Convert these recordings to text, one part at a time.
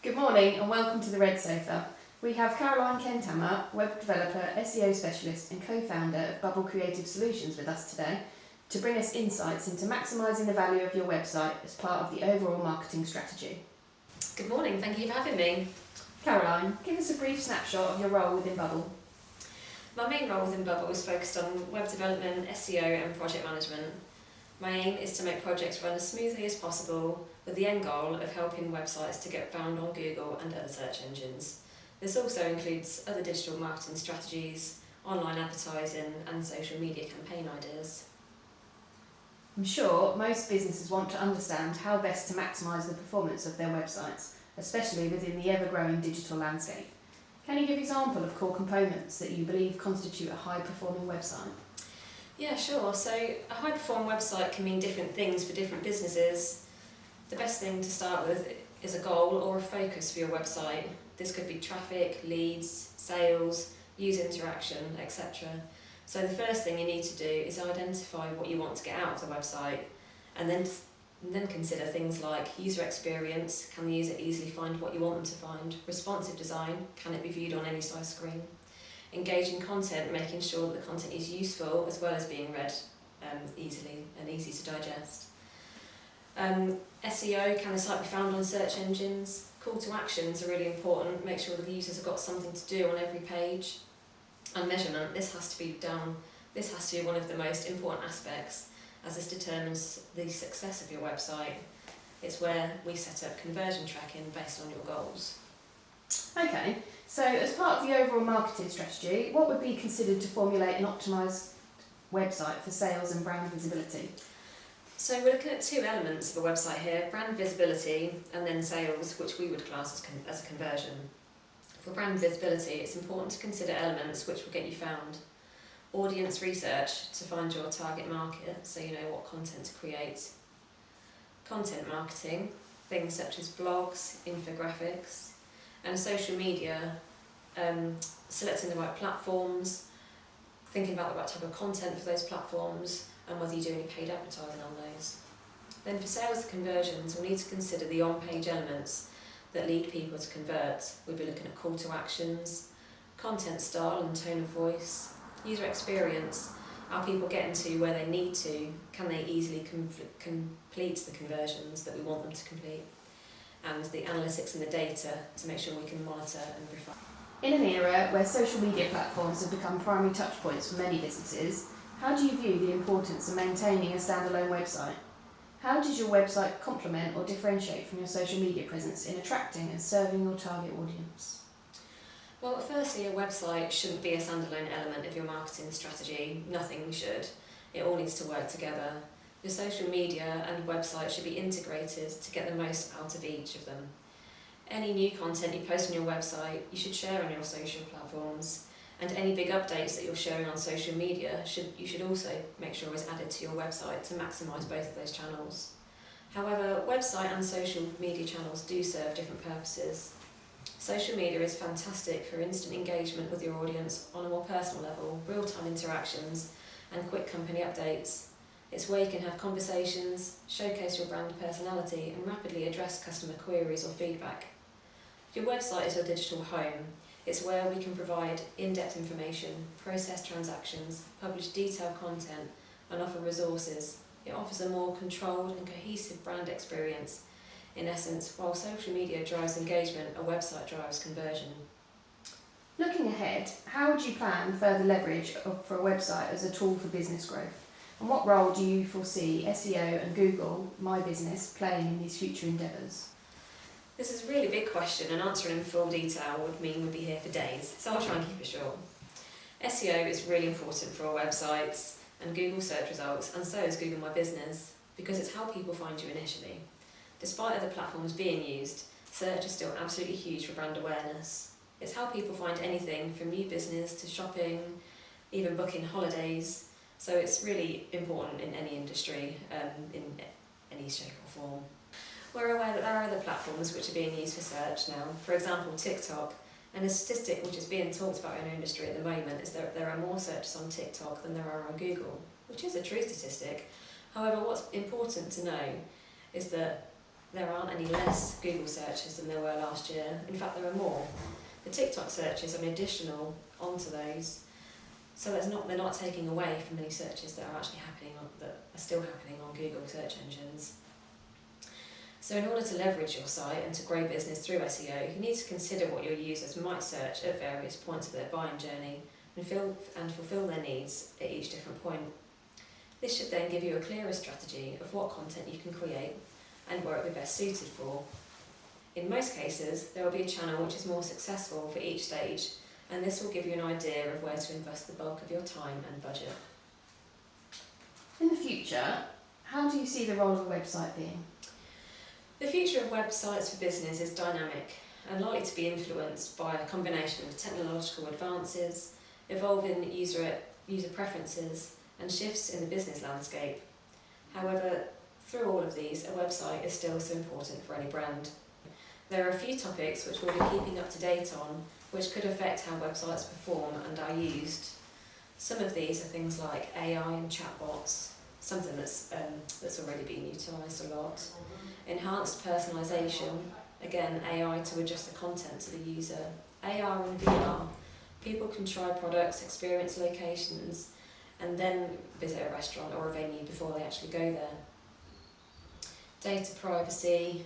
Good morning and welcome to the Red Sofa. We have Caroline Kendhammer, web developer, SEO specialist and co-founder of Bubble Creative Solutions with us today to bring us insights into maximising the value of your website as part of the overall marketing strategy. Good morning, thank you for having me. Caroline, give us a brief snapshot of your role within Bubble. My main role within Bubble is focused on web development, SEO and project management. My aim is to make projects run as smoothly as possible with the end goal of helping websites to get found on Google and other search engines. This also includes other digital marketing strategies, online advertising and social media campaign ideas. I'm sure most businesses want to understand how best to maximise the performance of their websites, especially within the ever-growing digital landscape. Can you give an example of core components that you believe constitute a high-performing website? Yeah, sure. So a high-performing website can mean different things for different businesses. The best thing to start with is a goal or a focus for your website. This could be traffic, leads, sales, user interaction, etc. So the first thing you need to do is identify what you want to get out of the website and then consider things like user experience. Can the user easily find what you want them to find? Responsive design, can it be viewed on any size screen? Engaging content, making sure that the content is useful as well as being read easily and easy to digest. SEO, can the site be found on search engines? Call to actions are really important. Make sure that the users have got something to do on every page. And measurement, this has to be one of the most important aspects as this determines the success of your website. It's where we set up conversion tracking based on your goals. Okay, so as part of the overall marketing strategy, what would be considered to formulate an optimised website for sales and brand visibility? So we're looking at two elements of a website here, brand visibility and then sales, which we would class as a conversion. For brand visibility, it's important to consider elements which will get you found. Audience research to find your target market, so you know what content to create. Content marketing, things such as blogs, infographics, and social media, selecting the right platforms, thinking about the right type of content for those platforms, and whether you do any paid advertising on those. Then for sales conversions, we'll need to consider the on-page elements that lead people to convert. We'll be looking at call to actions, content style and tone of voice, user experience, are people getting to where they need to, can they easily complete the conversions that we want them to complete, and the analytics and the data to make sure we can monitor and refine. In an era where social media platforms have become primary touchpoints for many businesses, how do you view the importance of maintaining a standalone website? How does your website complement or differentiate from your social media presence in attracting and serving your target audience? Well, firstly, a website shouldn't be a standalone element of your marketing strategy. Nothing should. It all needs to work together. Your social media and website should be integrated to get the most out of each of them. Any new content you post on your website, you should share on your social platforms. And any big updates that you're sharing on social media, you should also make sure is added to your website to maximise both of those channels. However, website and social media channels do serve different purposes. Social media is fantastic for instant engagement with your audience on a more personal level, real-time interactions and quick company updates. It's where you can have conversations, showcase your brand personality and rapidly address customer queries or feedback. Your website is your digital home. It's where we can provide in-depth information, process transactions, publish detailed content and offer resources. It offers a more controlled and cohesive brand experience. In essence, while social media drives engagement, a website drives conversion. Looking ahead, how would you plan further leverage for a website as a tool for business growth? And what role do you foresee SEO and Google My Business playing in these future endeavours? This is a really big question and answering in full detail would mean we'd be here for days, so I'll try and keep it short. SEO is really important for our websites and Google search results, and so is Google My Business, because it's how people find you initially. Despite other platforms being used, search is still absolutely huge for brand awareness. It's how people find anything from new business to shopping, even booking holidays, so it's really important in any industry, in any shape or form. We're aware that there are other platforms which are being used for search now, for example TikTok, and a statistic which is being talked about in our industry at the moment is that there are more searches on TikTok than there are on Google, which is a true statistic. However, what's important to know is that there aren't any less Google searches than there were last year. In fact, there are more. The TikTok searches are an additional onto those, so they're not taking away from any searches that are actually that are still happening on Google search engines. So in order to leverage your site and to grow business through SEO, you need to consider what your users might search at various points of their buying journey and fulfill their needs at each different point. This should then give you a clearer strategy of what content you can create and where it will be best suited for. In most cases, there will be a channel which is more successful for each stage, and this will give you an idea of where to invest the bulk of your time and budget. In the future, how do you see the role of a website being? The future of websites for business is dynamic and likely to be influenced by a combination of technological advances, evolving user preferences, and shifts in the business landscape. However, through all of these, a website is still so important for any brand. There are a few topics which we'll be keeping up to date on, which could affect how websites perform and are used. Some of these are things like AI and chatbots, something that's already being utilised a lot. Enhanced personalisation, again AI to adjust the content to the user. AR and VR, people can try products, experience locations, and then visit a restaurant or a venue before they actually go there. Data privacy,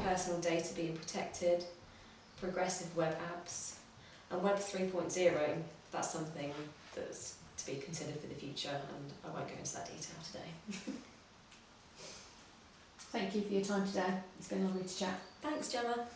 personal data being protected, progressive web apps, and Web 3.0, that's something that's to be considered for the future, and I won't go into that detail today. Thank you for your time today. It's been lovely to chat. Thanks, Gemma.